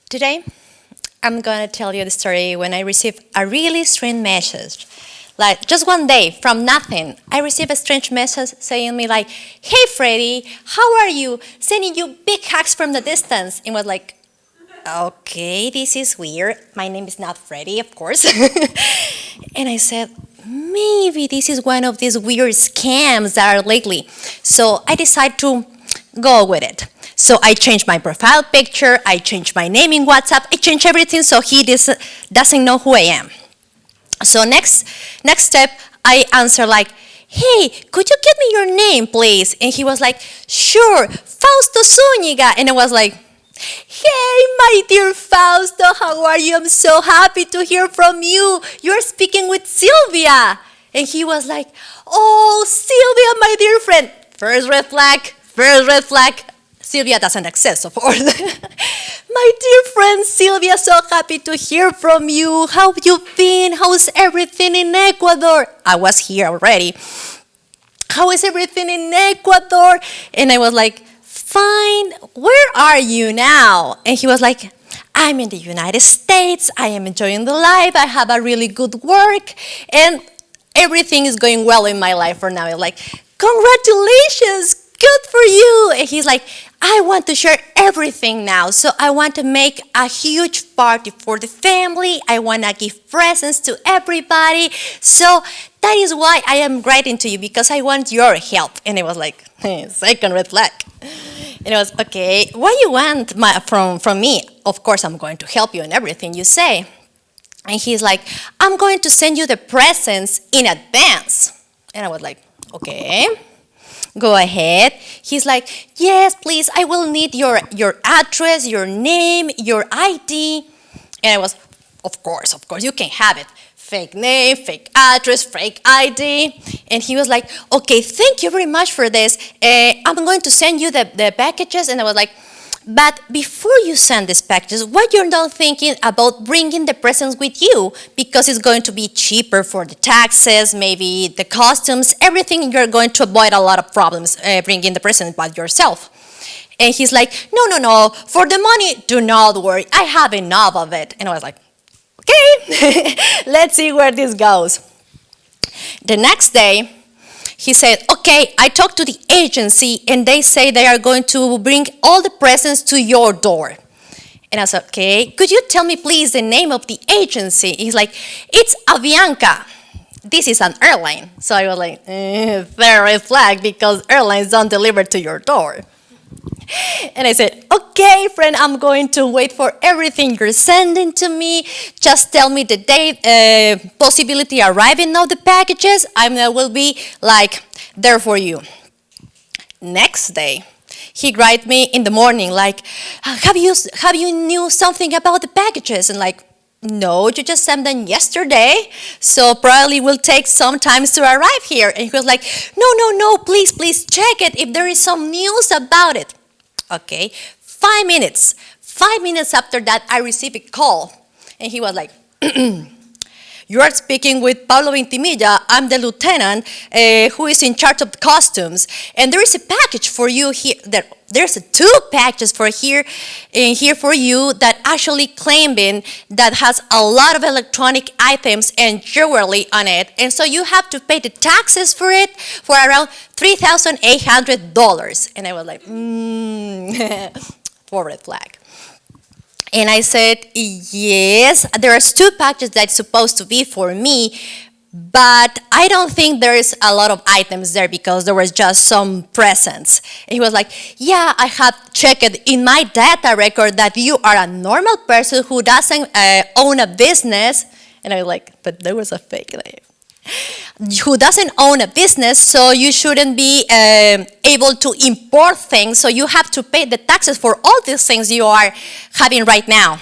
Today, I'm gonna tell you the story when I received a really strange message. Like, just one day, from nothing, I received a strange message saying me like, "Hey Freddy, how are you? Sending you big hugs from the distance." And was like, okay, this is weird. My name is not Freddy, of course. And I said, maybe this is one of these weird scams that are lately. So I decided to go with it. So I changed my profile picture, I changed my name in WhatsApp, I changed everything so he doesn't know who I am. So next step, I answer like, "Hey, could you give me your name, please?" And he was like, "Sure, Fausto Zúñiga." And I was like, "Hey, my dear Fausto, how are you? I'm so happy to hear from you. You're speaking with Sylvia." And he was like, "Oh, Sylvia, my dear friend." First red flag, first red flag. Sylvia doesn't exist, of course. "My dear friend Sylvia, so happy to hear from you. How have you been? How's everything in Ecuador?" I was here already. "How is everything in Ecuador?" And I was like, "Fine. Where are you now?" And he was like, "I'm in the United States. I am enjoying the life. I have a really good work. And everything is going well in my life for now." I'm like, "Congratulations. Good for you." And he's like, "I want to share everything now. So I want to make a huge party for the family. I want to give presents to everybody. So that is why I am writing to you, because I want your help." And it was like, second red flag. And it was, okay, what you want from me? Of course, I'm going to help you in everything you say. And he's like, "I'm going to send you the presents in advance." And I was like, okay. Go ahead. He's like, "Yes, please, I will need your address, your name, your ID." And I was, of course, you can have it. Fake name, fake address, fake ID. And he was like, "Okay, thank you very much for this. I'm going to send you the packages." And I was like, "But before you send these packages, what you're not thinking about bringing the presents with you, because it's going to be cheaper for the taxes, maybe the customs, everything. You're going to avoid a lot of problems bringing the present by yourself." And he's like, No, for the money, do not worry. I have enough of it." And I was like, okay, let's see where this goes. The next day, he said, "Okay, I talked to the agency and they say they are going to bring all the presents to your door." And I said, "Okay, could you tell me please the name of the agency?" He's like, "It's Avianca. This is an airline." So I was like, red flag, because airlines don't deliver to your door. And I said, "Okay, friend, I'm going to wait for everything you're sending to me. Just tell me the date, possibility arriving of the packages. I will be like there for you." Next day, he write me in the morning like, have you knew something about the packages?" And like, "No, you just sent them yesterday, so probably will take some time to arrive here." And he was like, No, please check it if there is some news about it." Okay, 5 minutes. 5 minutes after that, I received a call. And he was like, "You are speaking with Pablo Vintimilla. I'm the lieutenant who is in charge of the costumes. And there is a package for you here. There's 2 packages for here for you that actually claiming that has a lot of electronic items and jewelry on it. And so you have to pay the taxes for it for around $3,800. And I was like, for red flag. And I said, "Yes, there are 2 packages that's supposed to be for me, but I don't think there is a lot of items there because there was just some presents." And he was like, "Yeah, I have checked in my data record that you are a normal person who doesn't own a business." And I was like, but there was a fake name. "Who doesn't own a business, so you shouldn't be able to import things, so you have to pay the taxes for all these things you are having right now."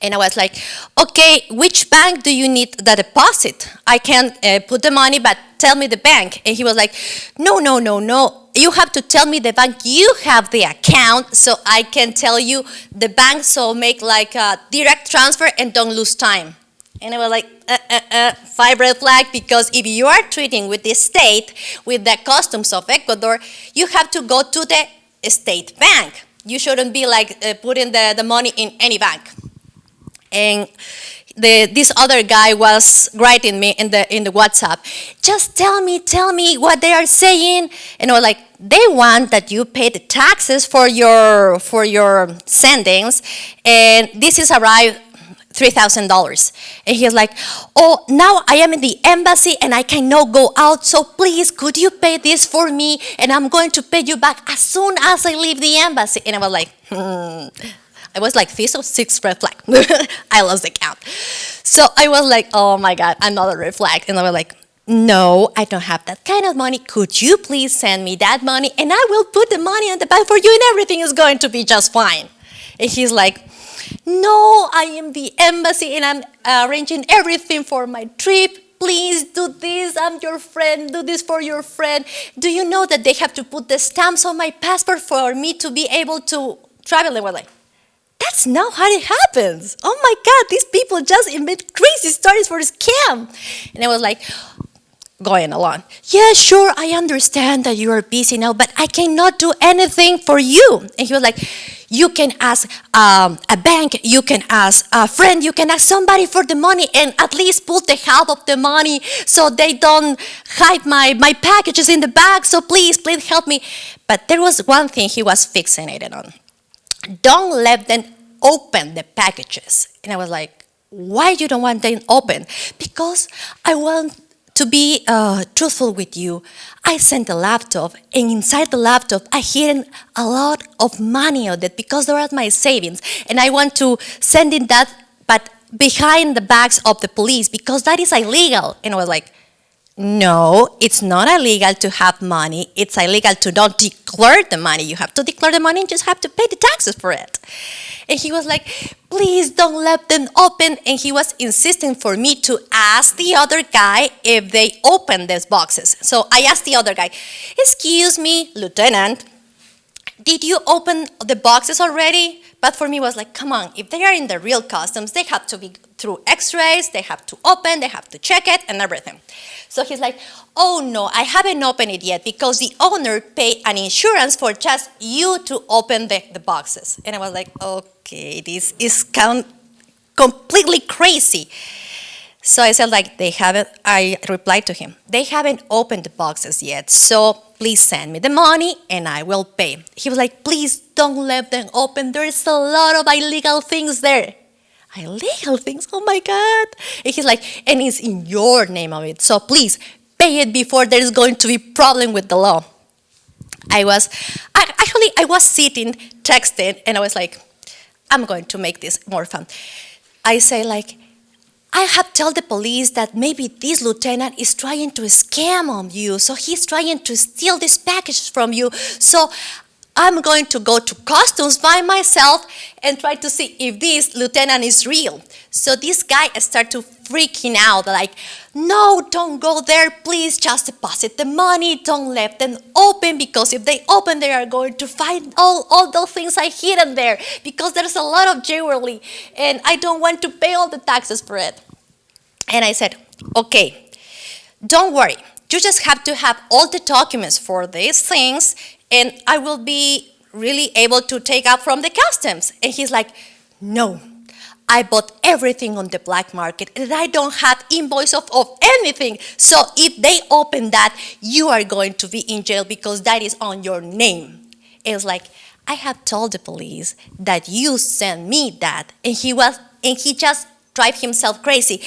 And I was like, "Okay, which bank do you need the deposit? I can put the money, but tell me the bank." And he was like, No. You have to tell me the bank you have the account, so I can tell you the bank, so make like a direct transfer and don't lose time." And I was like, 5 red flag, because if you are treating with the state, with the customs of Ecuador, you have to go to the state bank. You shouldn't be like putting the money in any bank. And this other guy was writing me in the WhatsApp, just tell me what they are saying. And I was like, they want that you pay the taxes for your sendings, and this is arrived $3,000. And he's like, oh, now I am in the embassy and I cannot go out, so please could you pay this for me, and I'm going to pay you back as soon as I leave the embassy. And I was like, I was like 5th or 6th red flag. I lost the count. So I was like, oh my God, another red flag. And I was like, no, I don't have that kind of money. Could you please send me that money, and I will put the money on the bank for you and everything is going to be just fine. And he's like, no, I am the embassy and I'm arranging everything for my trip. Please do this, I'm your friend, do this for your friend. Do you know that they have to put the stamps on my passport for me to be able to travel? And we're like, that's not how it happens. Oh my God, these people just invent crazy stories for a scam. And I was like, going along, yeah, sure, I understand that you are busy now, but I cannot do anything for you. And he was like, you can ask a bank, you can ask a friend, you can ask somebody for the money, and at least put the half of the money so they don't hide my packages in the bag, so please help me. But there was one thing he was fixated on. Don't let them open the packages. And I was like, why you don't want them open? Because I want to be truthful with you. I sent a laptop, and inside the laptop I hidden a lot of money on it because they are my savings, and I want to send in that, but behind the backs of the police, because that is illegal. And I was like, no, it's not illegal to have money. It's illegal to not declare the money. You have to declare the money and just have to pay the taxes for it. And he was like, please don't let them open. And he was insisting for me to ask the other guy if they open these boxes. So I asked the other guy, excuse me, Lieutenant, did you open the boxes already? But for me, it was like, come on, if they are in the real customs, they have to be through x-rays, they have to open, they have to check it and everything. So he's like, oh no, I haven't opened it yet because the owner paid an insurance for just you to open the boxes. And I was like, okay, this is completely crazy. So I said, like, I replied to him, they haven't opened the boxes yet, so please send me the money and I will pay. He was like, please don't let them open. There's a lot of illegal things there. Illegal things? Oh my God. And he's like, and it's in your name of it, so please pay it before there's going to be problem with the law. I was sitting, texting, and I was like, I'm going to make this more fun. I say, like, I have told the police that maybe this lieutenant is trying to scam on you, so he's trying to steal these packages from you. So I'm going to go to customs by myself and try to see if this lieutenant is real. So this guy started to freaking out, like, no, don't go there, please just deposit the money, don't let them open, because if they open, they are going to find all those things I hidden there, because there's a lot of jewelry, and I don't want to pay all the taxes for it. And I said, okay, don't worry, you just have to have all the documents for these things, and I will be really able to take out from the customs. And he's like, no, I bought everything on the black market and I don't have invoice of anything. So if they open that, you are going to be in jail because that is on your name. It's like, I have told the police that you sent me that. And he just drive himself crazy.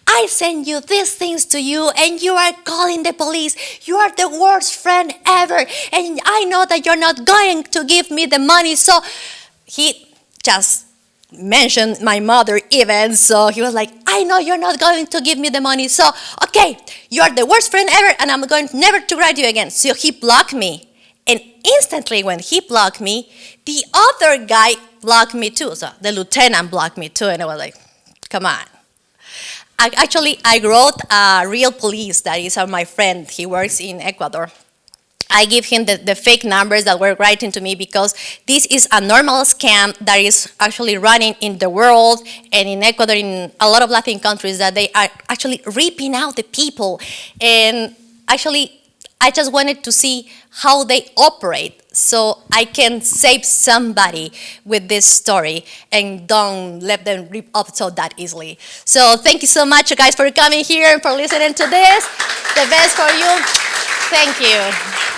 I send you these things to you and you are calling the police. You are the worst friend ever. And I know that you're not going to give me the money. So he just mentioned my mother even. So he was like, I know you're not going to give me the money. So, okay, you're the worst friend ever and I'm going never to write you again. So he blocked me. And instantly when he blocked me, the other guy blocked me too. So the lieutenant blocked me too. And I was like, come on. I wrote a real police that is my friend. He works in Ecuador. I give him the fake numbers that were writing to me because this is a normal scam that is actually running in the world and in Ecuador, in a lot of Latin countries, that they are actually ripping out the people. And actually, I just wanted to see how they operate. so I can save somebody with this story and don't let them rip up so that easily. So thank you so much, you guys, for coming here and for listening to this. The best for you. Thank you.